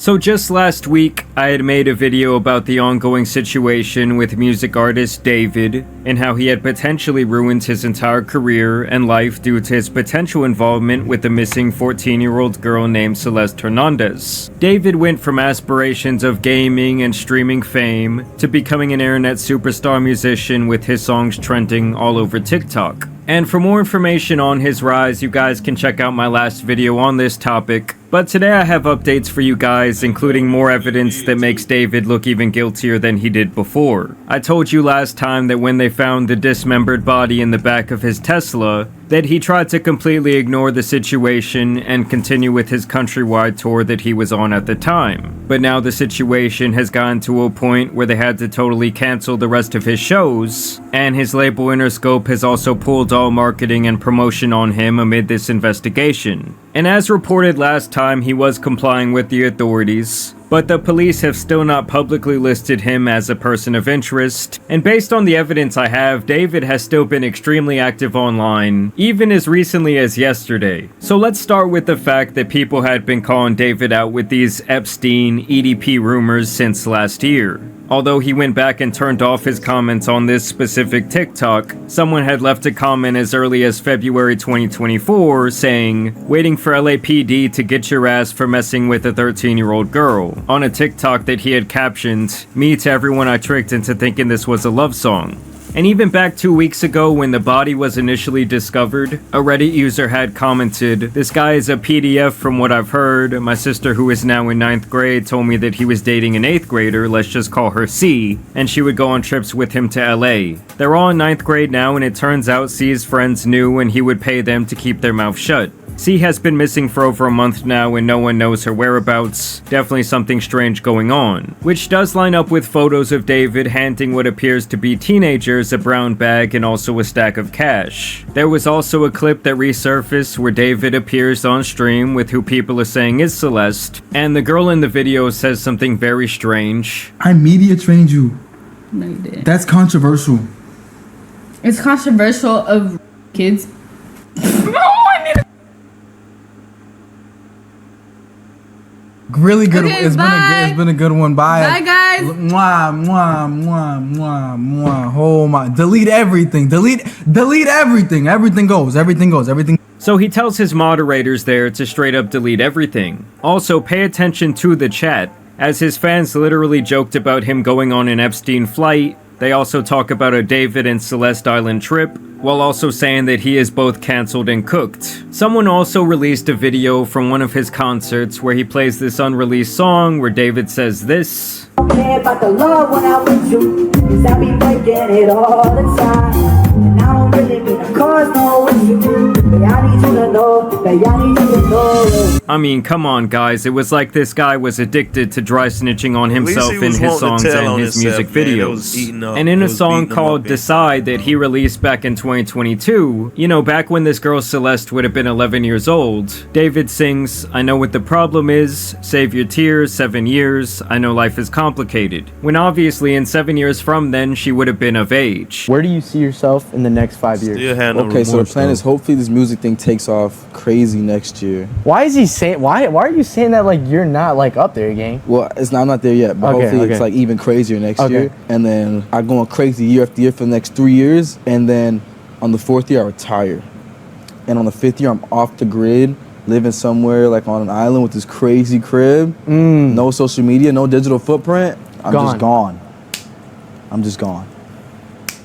So just last week, I had made a video about the ongoing situation with music artist D4vd and how he had potentially ruined his entire career and life due to his potential involvement with the missing 14-year-old girl named Celeste Hernandez. D4vd went from aspirations of gaming and streaming fame to becoming an internet superstar musician with his songs trending all over TikTok. And for more information on his rise, you guys can check out my last video on this topic. But today I have updates for you guys, including more evidence that makes D4vd look even guiltier than he did before. I told you last time that when they found the dismembered body in the back of his Tesla, that he tried to completely ignore the situation and continue with his countrywide tour that he was on at the time. But now the situation has gotten to a point where they had to totally cancel the rest of his shows, and his label Interscope has also pulled all marketing and promotion on him amid this investigation. And as reported last time, he was complying with the authorities, but the police have still not publicly listed him as a person of interest, and based on the evidence I have, D4vd has still been extremely active online, even as recently as yesterday. So let's start with the fact that people had been calling D4vd out with these Epstein EDP rumors since last year. Although he went back and turned off his comments on this specific TikTok, someone had left a comment as early as February 2024 saying, "Waiting for LAPD to get your ass for messing with a 13-year-old girl," on a TikTok that he had captioned, "Me to everyone I tricked into thinking this was a love song." And even back 2 weeks ago when the body was initially discovered, a Reddit user had commented, "This guy is a PDF from what I've heard. My sister, who is now in 9th grade, told me that he was dating an 8th grader, let's just call her C, and she would go on trips with him to LA. They're all in 9th grade now, and it turns out C's friends knew and he would pay them to keep their mouth shut. C has been missing for over a month now and no one knows her whereabouts. Definitely something strange going on." Which does line up with photos of D4vd handing what appears to be teenagers a brown bag and also a stack of cash. There was also a clip that resurfaced where D4vd appears on stream with who people are saying is Celeste, and the girl in the video says something very strange. "I media trained you." No, you didn't. That's controversial. It's controversial of kids. Really good. Okay, It's been a good one. Bye. Bye, guys. Mwah, mwah, mwah, mwah, mwah. Oh my! Delete everything. Delete everything. Everything goes. Everything. So he tells his moderators there to straight up delete everything. Also, pay attention to the chat, as his fans literally joked about him going on an Epstein flight. They also talk about a D4vd and Celeste Island trip, while also saying that he is both cancelled and cooked. Someone also released a video from one of his concerts where he plays this unreleased song where D4vd says this. "Care about the love when I'm with you, 'cause I be breaking it all the time. And I don't really mean to cause no issue, but I need you to know, I need you to know." I mean, come on guys, it was like this guy was addicted to dry snitching on himself in his songs and his music videos. And in a song called Decide that he released back in 2022, you know, back when this girl Celeste would have been 11 years old, D4vd sings, "I know what the problem is, save your tears, 7 years, I know life is complicated." When obviously in 7 years from then, she would have been of age. Where do you see yourself in the next 5 years? Okay, so the plan is hopefully this music thing takes off crazy next year. Why is he saying? Why are you saying that like you're not like up there, gang? Well, I'm not there yet, but hopefully it's like even crazier next year. And then I go on crazy year after year for the next 3 years, and then on the 4th year I retire. And on the 5th year I'm off the grid, living somewhere like on an island with this crazy crib, no social media, no digital footprint. I'm just gone.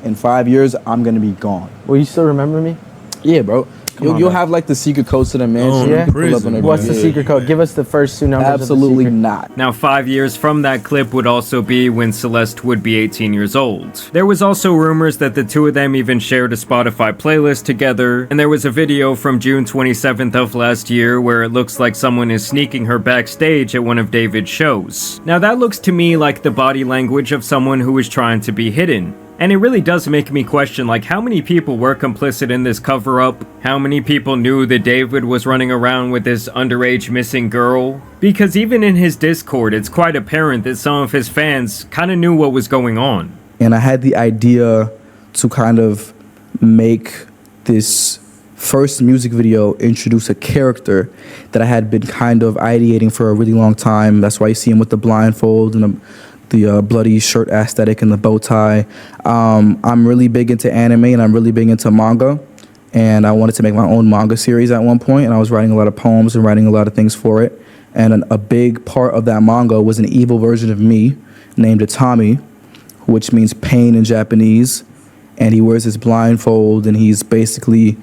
In 5 years, I'm gonna be gone. Will you still remember me? Yeah, bro. You'll have like the secret codes to the mansion. Yeah. Pull up on What's the secret code? Give us the first 2 numbers. Absolutely of the secret. not. Now 5 years from that clip would also be when Celeste would be 18 years old. There was also rumors that the two of them even shared a Spotify playlist together, and there was a video from June 27th of last year where it looks like someone is sneaking her backstage at one of D4vd's shows. Now that looks to me like the body language of someone who is trying to be hidden. And it really does make me question, like, how many people were complicit in this cover-up? How many people knew that D4vd was running around with this underage missing girl? Because even in his Discord, it's quite apparent that some of his fans kind of knew what was going on. And I had the idea to kind of make this first music video introduced a character that I had been kind of ideating for a really long time. That's why you see him with the blindfold and the bloody shirt aesthetic and the bow tie. I'm really big into anime and I'm really big into manga. And I wanted to make my own manga series at one point, and I was writing a lot of poems and writing a lot of things for it. And a big part of that manga was an evil version of me named Itami, which means pain in Japanese. And he wears his blindfold, and he's basically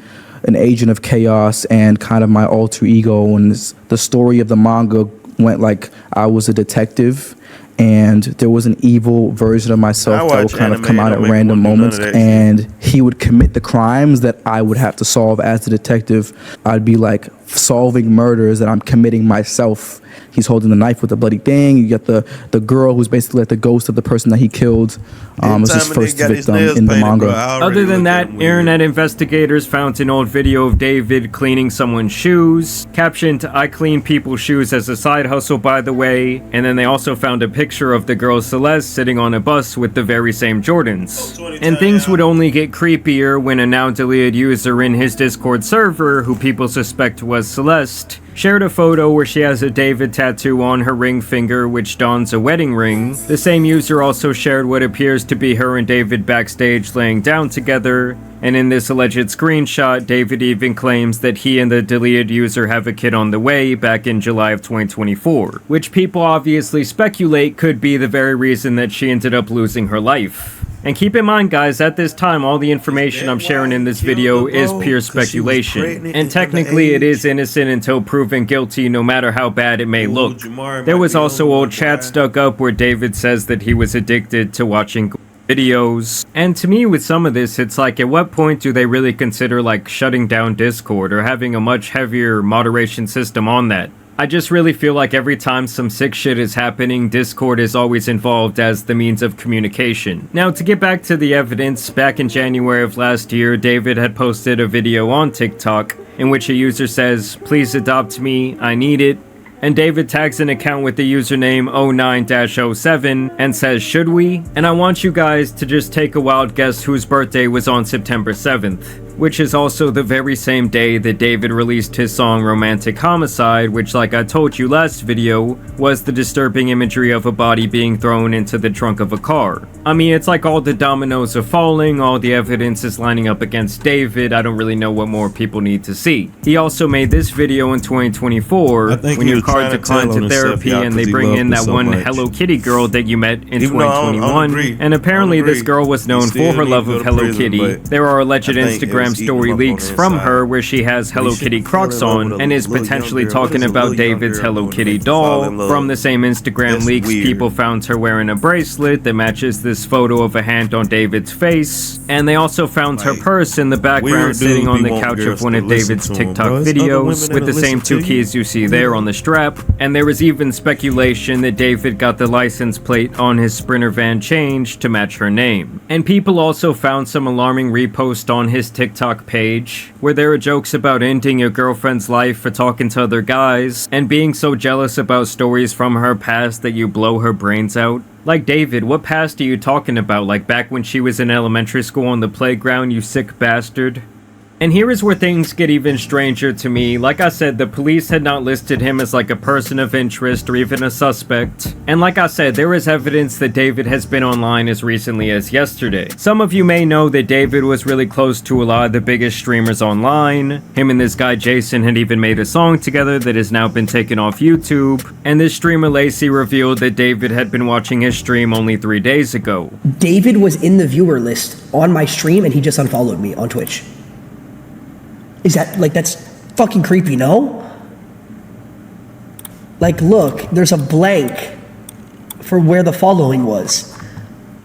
an agent of chaos and kind of my alter ego. And the story of the manga went like I was a detective, and there was an evil version of myself that would kind of come out at random moments, and he would commit the crimes that I would have to solve as the detective. I'd be like solving murders that I'm committing myself. He's holding the knife with the bloody thing. You get the girl who's basically like the ghost of the person that he killed. Was his first victim in the manga. Other than that, internet investigators found an old video of David cleaning someone's shoes, captioned, "I clean people's shoes as a side hustle, by the way," and then they also found a picture of the girl Celeste sitting on a bus with the very same Jordans. And things would only get creepier when a now deleted user in his Discord server, who people suspect was Celeste, shared a photo where she has a David tattoo on her ring finger, which dons a wedding ring. The same user also shared what appears to be her and David backstage laying down together, and in this alleged screenshot, David even claims that he and the deleted user have a kid on the way back in July of 2024, which people obviously speculate could be the very reason that she ended up losing her life. And keep in mind, guys, at this time, all the information I'm sharing in this video is pure speculation. And technically, it is innocent until proven guilty, no matter how bad it may look. There was also old chats dug up where David says that he was addicted to watching videos. And to me, with some of this, it's like, at what point do they really consider like shutting down Discord or having a much heavier moderation system on that? I just really feel like every time some sick shit is happening, Discord is always involved as the means of communication. Now, to get back to the evidence, back in January of last year, David had posted a video on TikTok in which a user says, "Please adopt me, I need it." And David tags an account with the username 09-07 and says, "Should we?" And I want you guys to just take a wild guess whose birthday was on September 7th. Which is also the very same day that David released his song Romantic Homicide, which, like I told you last video, was the disturbing imagery of a body being thrown into the trunk of a car. I mean, it's like all the dominoes are falling, all the evidence is lining up against David. I don't really know what more people need to see. He also made this video in 2024 when your car declined to therapy and they bring in that one Hello Kitty girl that you met in 2021. And apparently this girl was known for her love of Hello Kitty. There are alleged Instagram story leaks from her where she has Hello Kitty Crocs on and is potentially talking about David's Hello Kitty doll. From the same Instagram leaks, people found her wearing a bracelet that matches this photo of a hand on David's face, and they also found her purse in the background sitting on the couch of one of David's TikTok videos with the same two keys you see there on the strap. And there was even speculation that David got the license plate on his Sprinter van changed to match her name. And people also found some alarming reposts on his TikTok page where there are jokes about ending your girlfriend's life for talking to other guys and being so jealous about stories from her past that you blow her brains out. Like, David, what past are you talking about? Like back when she was in elementary school on the playground, you sick bastard? And here is where things get even stranger to me. Like I said, the police had not listed him as like a person of interest or even a suspect. And like I said, there is evidence that David has been online as recently as yesterday. Some of you may know that David was really close to a lot of the biggest streamers online. Him and this guy Jason had even made a song together that has now been taken off YouTube. And this streamer Lacey revealed that David had been watching his stream only 3 days ago. David was in the viewer list on my stream and he just unfollowed me on Twitch. Is that, like, that's fucking creepy, no? Like, look, there's a blank for where the following was.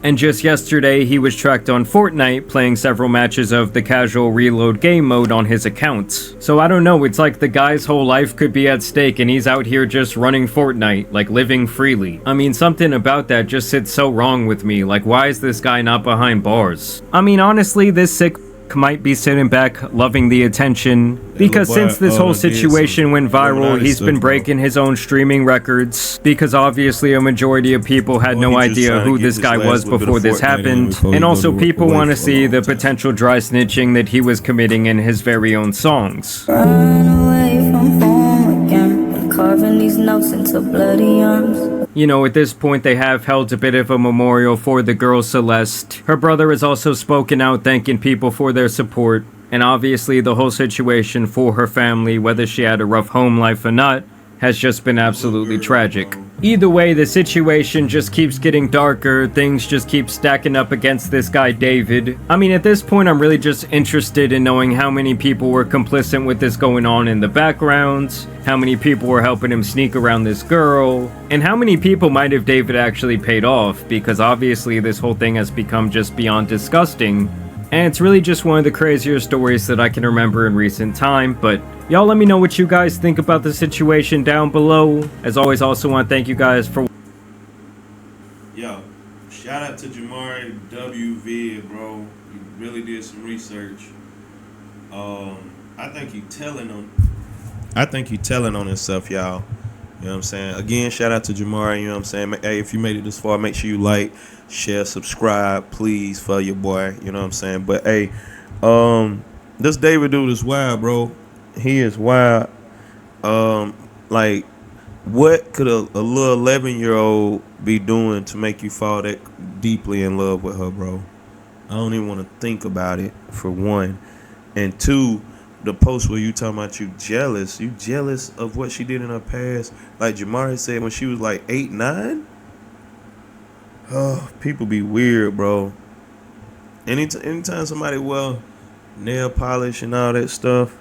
And just yesterday, he was tracked on Fortnite playing several matches of the casual reload game mode on his account. So I don't know, it's like the guy's whole life could be at stake and he's out here just running Fortnite, like living freely. I mean, something about that just sits so wrong with me. Like, why is this guy not behind bars? I mean, honestly, this sick might be sitting back loving the attention, because since this whole situation went viral, he's been breaking his own streaming records, because obviously a majority of people had no idea who this guy was before this happened, and also people want to see the potential dry snitching that he was committing in his very own songs. Run away from home again, carving these notes into bloody arms. You know, at this point, they have held a bit of a memorial for the girl Celeste. Her brother has also spoken out thanking people for their support, and obviously the whole situation for her family, whether she had a rough home life or not, has just been absolutely tragic. Either way, the situation just keeps getting darker, things just keep stacking up against this guy David. I mean, at this point, I'm really just interested in knowing how many people were complicit with this going on in the background, how many people were helping him sneak around this girl, and how many people might have David actually paid off, because obviously this whole thing has become just beyond disgusting. And it's really just one of the crazier stories that I can remember in recent time, but y'all let me know what you guys think about the situation down below. As always, also want to thank you guys for... Yo, shout out to Jamari D4vd, bro. He really did some research. I think he telling on himself, y'all. You know what I'm saying? Again, shout out to Jamari, you know what I'm saying? Hey, if you made it this far, make sure you like, share, subscribe, please, for your boy. You know what I'm saying? But hey, this David dude is wild, bro. He is wild. Like, what could a little 11-year-old be doing to make you fall that deeply in love with her, bro? I don't even want to think about it, for one. And two, the post where you talking about you jealous of what she did in her past, like Jamari said when she was like 8, 9. Oh, people be weird, bro. Anytime somebody wear nail polish and all that stuff,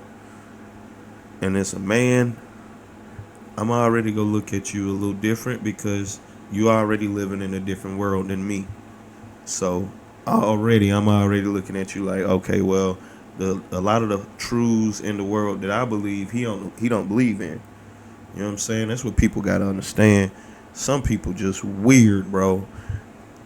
and it's a man, I'm already gonna look at you a little different, because you already living in a different world than me. So I'm already looking at you like, okay, well, a lot of the truths in the world that I believe, he don't believe in. You know what I'm saying? That's what people gotta understand. Some people just weird, bro.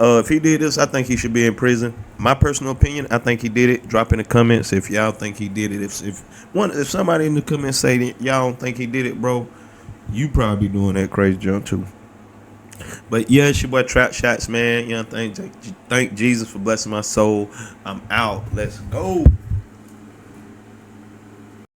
If he did this, I think he should be in prison. My personal opinion, I think he did it. Drop in the comments if y'all think he did it. If somebody in the comments say that y'all don't think he did it, bro, you probably doing that crazy jump too. But yeah, it's your boy Trap Shots, man. You know, thank Jesus for blessing my soul. I'm out. Let's go.